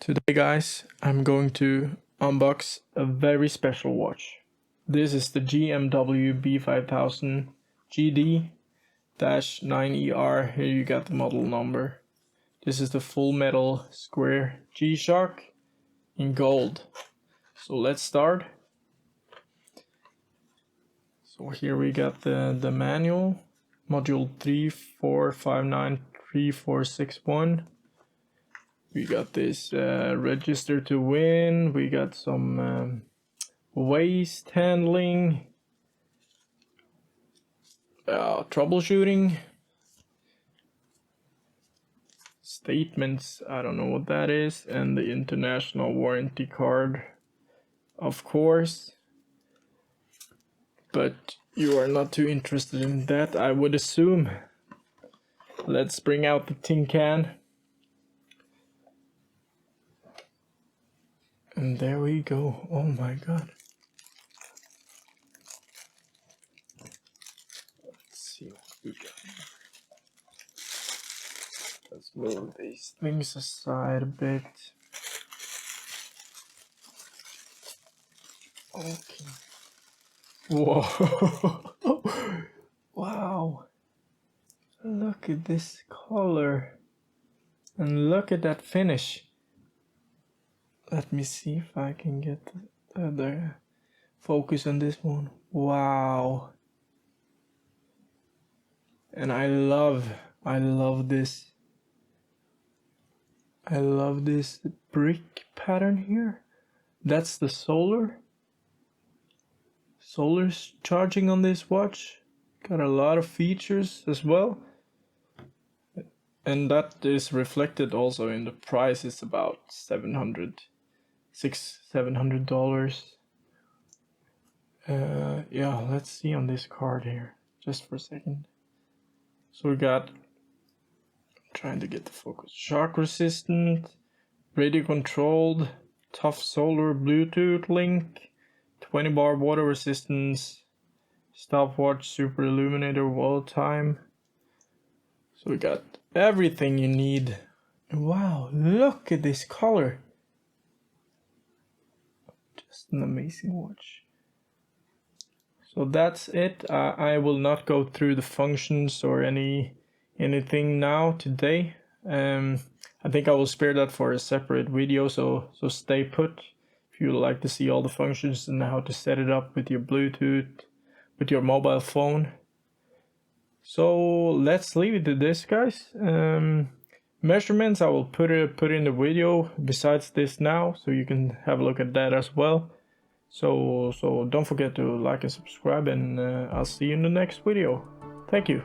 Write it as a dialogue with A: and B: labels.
A: Today guys, I'm going to unbox a very special watch. This is the GMW-B5000GD-9ER. Here you got the model number. This is the full metal square G-Shock in gold. So let's start. So here we got the manual, module 34593461. We got this register to win. We got some waste handling, troubleshooting, statements, I don't know what that is, and the international warranty card, of course. But you are not too interested in that, I would assume. Let's bring out the tin can. And there we go. Oh my god. Let's see what we got. Let's move these things aside a bit. Okay. Whoa. Wow. Look at this color. And look at that finish. Let me see if I can get the focus on this one. Wow. And I love this. I love this brick pattern here. That's the solar's charging on this watch. Got a lot of features as well. And that is reflected also in the price. It's about $700. Yeah, let's see on this card here just for a second. So we got, trying to get the focus, shock resistant, radio controlled, tough solar Bluetooth link, 20 bar water resistance, stopwatch, super illuminator, wall time. So we got everything you need. Wow, look at this color. Just an amazing watch. So that's it. I will not go through the functions or anything now today. I think I will spare that for a separate video, so stay put if you would like to see all the functions and how to set it up with your Bluetooth, with your mobile phone. So let's leave it to this, guys. Measurements I will put in the video besides this now, so you can have a look at that as well. So don't forget to like and subscribe, and I'll see you in the next video. Thank you.